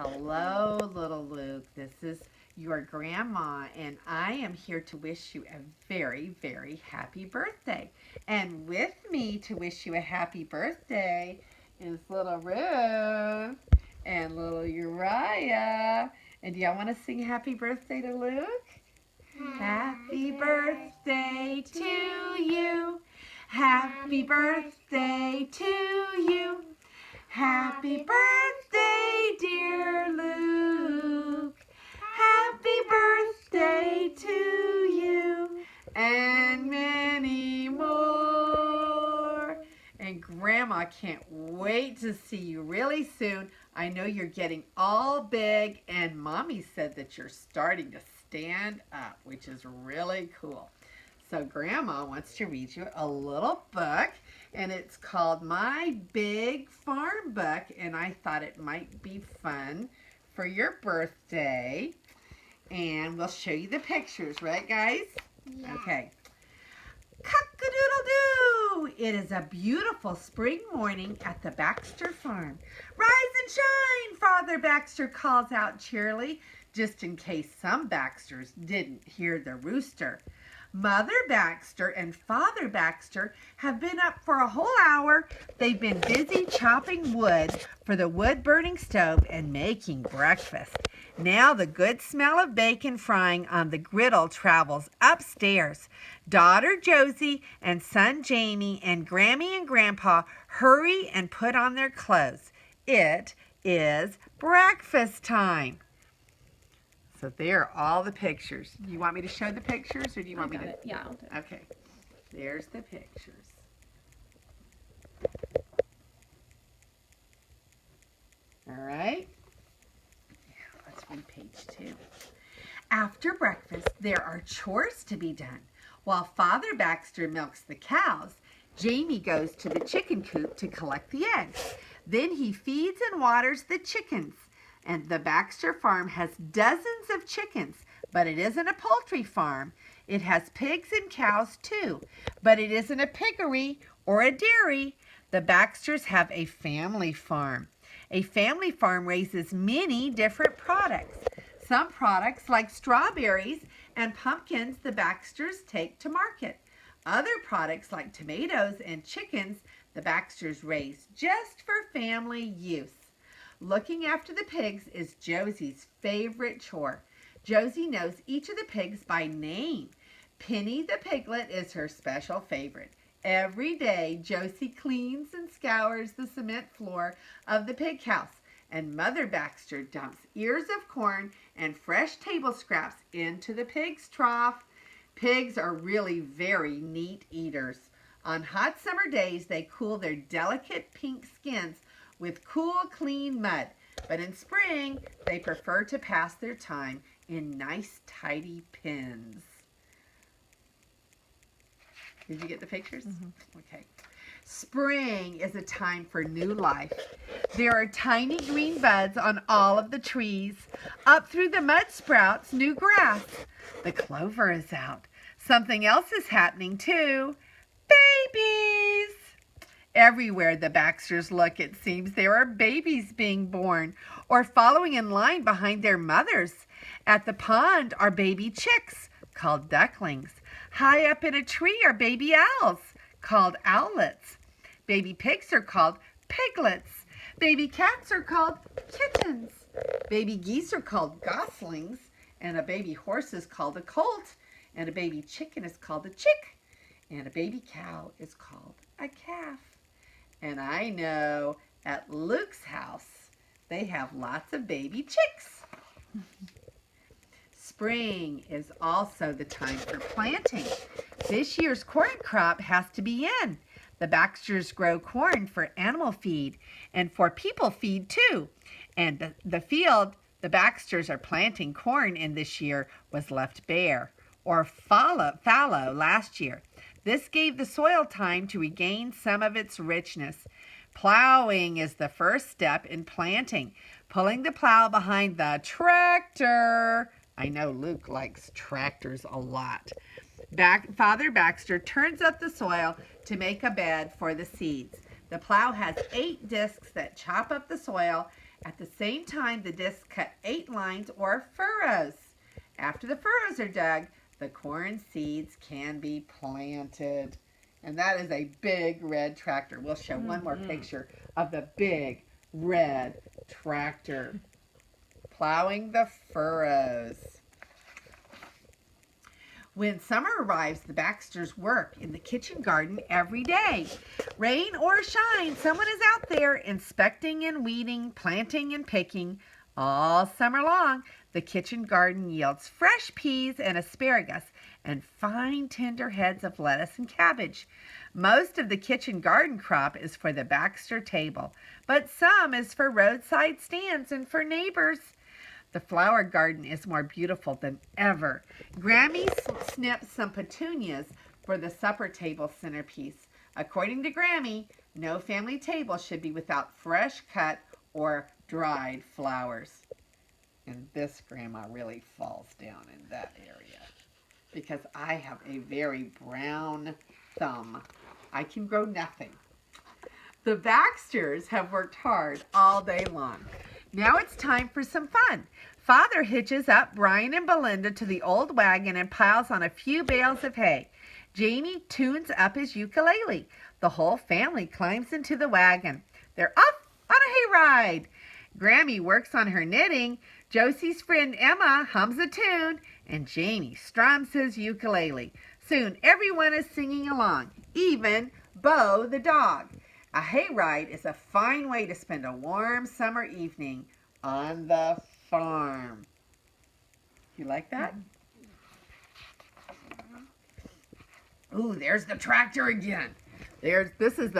Hello, little Luke. This is your grandma, and I am here to wish you a very, very happy birthday. And with me to wish you a happy birthday is little Ruth and little Uriah. And do y'all want to sing happy birthday to Luke? Happy birthday to you. Happy birthday to you. Happy birthday, dear Luke. Happy birthday to you. And many more. And Grandma can't wait to see you really soon. I know you're getting all big, and Mommy said that you're starting to stand up, which is really cool. So Grandma wants to read you a little book, and it's called My Big Farm Book, and I thought it might be fun for your birthday. And we'll show you the pictures, right guys? Yeah. Okay. Cock-a-doodle-doo! It is a beautiful spring morning at the Baxter farm. Rise and shine, Father Baxter calls out cheerily, just in case some Baxters didn't hear the rooster. Mother Baxter and Father Baxter have been up for a whole hour. They've been busy chopping wood for the wood-burning stove and making breakfast. Now the good smell of bacon frying on the griddle travels upstairs. Daughter Josie and son Jamie and Grammy and Grandpa hurry and put on their clothes. It is breakfast time. So there are all the pictures. Do you want me to show the pictures, or do you want me to? Yeah, I'll do it. Okay. There's the pictures. All right. Now let's read page 2. After breakfast, there are chores to be done. While Father Baxter milks the cows, Jamie goes to the chicken coop to collect the eggs. Then he feeds and waters the chickens. And the Baxter farm has dozens of chickens, but it isn't a poultry farm. It has pigs and cows too, but it isn't a piggery or a dairy. The Baxters have a family farm. A family farm raises many different products. Some products like strawberries and pumpkins the Baxters take to market. Other products like tomatoes and chickens the Baxters raise just for family use. Looking after the pigs is Josie's favorite chore. Josie knows each of the pigs by name. Penny the piglet is her special favorite. Every day, Josie cleans and scours the cement floor of the pig house, and Mother Baxter dumps ears of corn and fresh table scraps into the pig's trough. Pigs are really very neat eaters. On hot summer days, they cool their delicate pink skins with cool, clean mud. But in spring, they prefer to pass their time in nice, tidy pens. Did you get the pictures? Mm-hmm. Okay. Spring is a time for new life. There are tiny green buds on all of the trees. Up through the mud sprouts new grass. The clover is out. Something else is happening too. Babies! Everywhere the Baxters look, it seems there are babies being born or following in line behind their mothers. At the pond are baby chicks, called ducklings. High up in a tree are baby owls, called owlets. Baby pigs are called piglets. Baby cats are called kittens. Baby geese are called goslings. And a baby horse is called a colt. And a baby chicken is called a chick. And a baby cow is called a calf. And I know at Luke's house, they have lots of baby chicks. Spring is also the time for planting. This year's corn crop has to be in. The Baxters grow corn for animal feed and for people feed too. And the field the Baxters are planting corn in this year was left bare or fallow last year. This gave the soil time to regain some of its richness. Plowing is the first step in planting. Pulling the plow behind the tractor. I know Luke likes tractors a lot. Father Baxter turns up the soil to make a bed for the seeds. The plow has 8 discs that chop up the soil At the same time, the discs cut 8 lines or furrows. After the furrows are dug, the corn seeds can be planted. And that is a big red tractor. We'll show one more picture of the big red tractor plowing the furrows. When summer arrives, the Baxters work in the kitchen garden every day. Rain or shine, someone is out there inspecting and weeding, planting and picking. All summer long, the kitchen garden yields fresh peas and asparagus and fine tender heads of lettuce and cabbage. Most of the kitchen garden crop is for the Baxter table, but some is for roadside stands and for neighbors. The flower garden is more beautiful than ever. Grammy snipped some petunias for the supper table centerpiece. According to Grammy, no family table should be without fresh cut or dried flowers. And this grandma really falls down in that area because I have a very brown thumb. I can grow nothing. The Baxters have worked hard all day long. Now it's time for some fun. Father hitches up Brian and Belinda to the old wagon and piles on a few bales of hay. Jamie tunes up his ukulele. The whole family climbs into the wagon. They're off on a hayride. Grammy works on her knitting. Josie's friend Emma hums a tune, and Jamie strums his ukulele. Soon everyone is singing along, even Bo the dog. A hayride is a fine way to spend a warm summer evening on the farm. You like that? Ooh, there's the tractor again. This is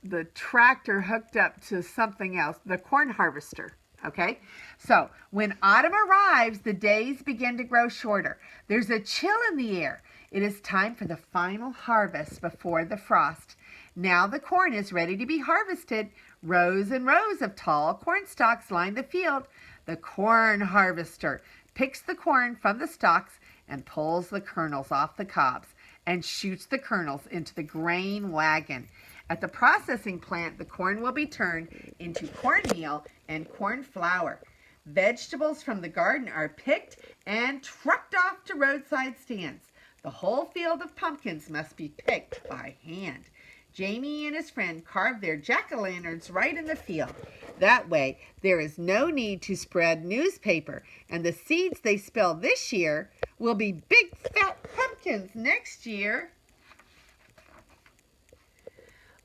the tractor hooked up to something else, the corn harvester. Okay, so when autumn arrives, the days begin to grow shorter. There's a chill in the air. It is time for the final harvest before the frost. Now the corn is ready to be harvested. Rows and rows of tall corn stalks line the field. The corn harvester picks the corn from the stalks and pulls the kernels off the cobs and shoots the kernels into the grain wagon. At the processing plant, the corn will be turned into cornmeal and corn flour. Vegetables from the garden are picked and trucked off to roadside stands. The whole field of pumpkins must be picked by hand. Jamie and his friend carve their jack-o'-lanterns right in the field. That way, there is no need to spread newspaper, and the seeds they spill this year will be big, fat pumpkins next year.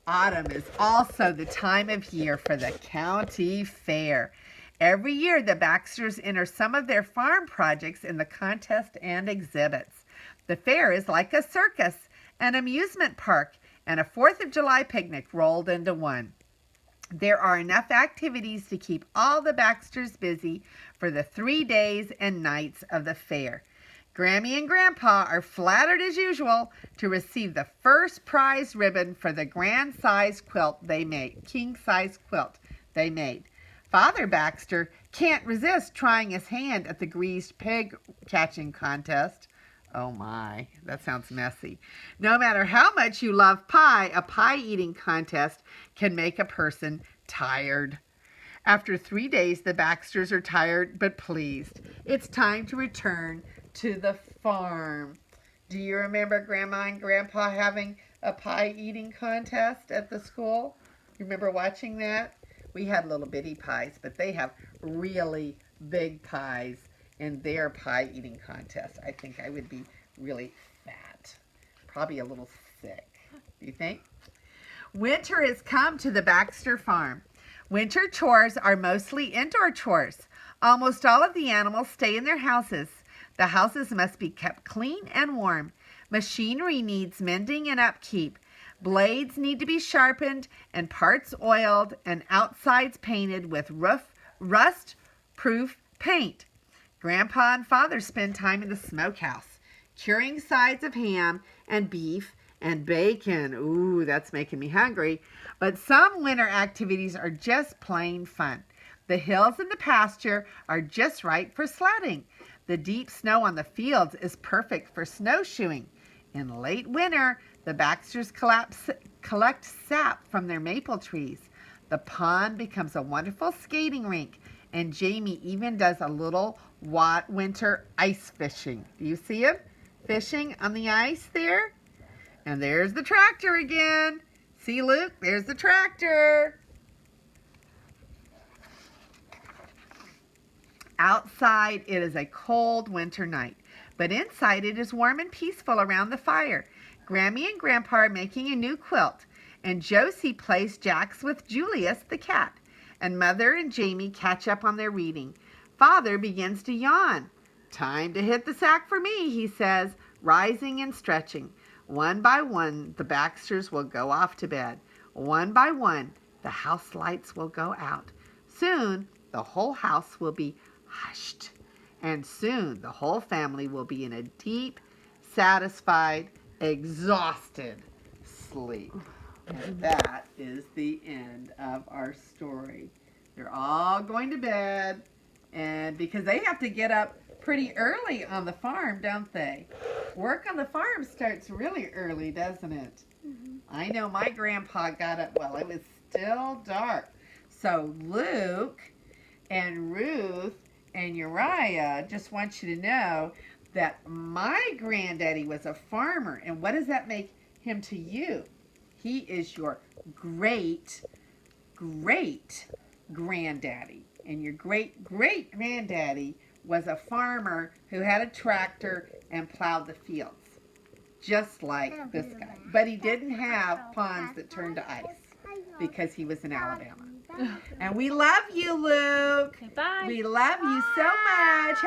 Autumn is also the time of year for the county fair. Every year, the Baxters enter some of their farm projects in the contest and exhibits. The fair is like a circus, an amusement park, and a 4th of July picnic rolled into one. There are enough activities to keep all the Baxters busy for the 3 days and nights of the fair. Grammy and Grandpa are flattered as usual to receive the first prize ribbon for the grand size quilt they made, king size quilt they made. Father Baxter can't resist trying his hand at the greased pig catching contest. Oh my, that sounds messy. No matter how much you love pie, a pie eating contest can make a person tired. After 3 days, the Baxters are tired but pleased. It's time to return to the farm. Do you remember Grandma and Grandpa having a pie eating contest at the school? You remember watching that? We had little bitty pies, but they have really big pies in their pie eating contest. I think I would be really fat, probably a little sick. Do you think? Winter has come to the Baxter farm. Winter chores are mostly indoor chores. Almost all of the animals stay in their houses. The houses must be kept clean and warm. Machinery needs mending and upkeep. Blades need to be sharpened and parts oiled and outsides painted with rust-proof paint. Grandpa and Father spend time in the smokehouse, curing sides of ham and beef and bacon. Ooh, that's making me hungry. But some winter activities are just plain fun. The hills and the pasture are just right for sledding. The deep snow on the fields is perfect for snowshoeing. In late winter, the Baxters collect sap from their maple trees. The pond becomes a wonderful skating rink, and Jamie even does a little winter ice fishing. Do you see him fishing on the ice there? And there's the tractor again. See, Luke? There's the tractor. Outside, it is a cold winter night, but inside it is warm and peaceful around the fire. Grammy and Grandpa are making a new quilt, and Josie plays jacks with Julius the cat, and Mother and Jamie catch up on their reading. Father begins to yawn. "Time to hit the sack for me," he says, rising and stretching. One by one, the Baxters will go off to bed. One by one, the house lights will go out. Soon, the whole house will be hushed, and soon the whole family will be in a deep, satisfied, exhausted sleep. And that is the end of our story. They're all going to bed, and because they have to get up pretty early on the farm, don't they? Work on the farm starts really early, doesn't it? Mm-hmm. I know my grandpa got up while it was still dark. So Luke and Ruth and Uriah, just want you to know that my granddaddy was a farmer. And what does that make him to you? He is your great granddaddy. And your great granddaddy was a farmer who had a tractor and plowed the fields, just like this guy. But he didn't have ponds that turned to ice because he was in Alabama. And we love you, Luke. Bye. We love you so much.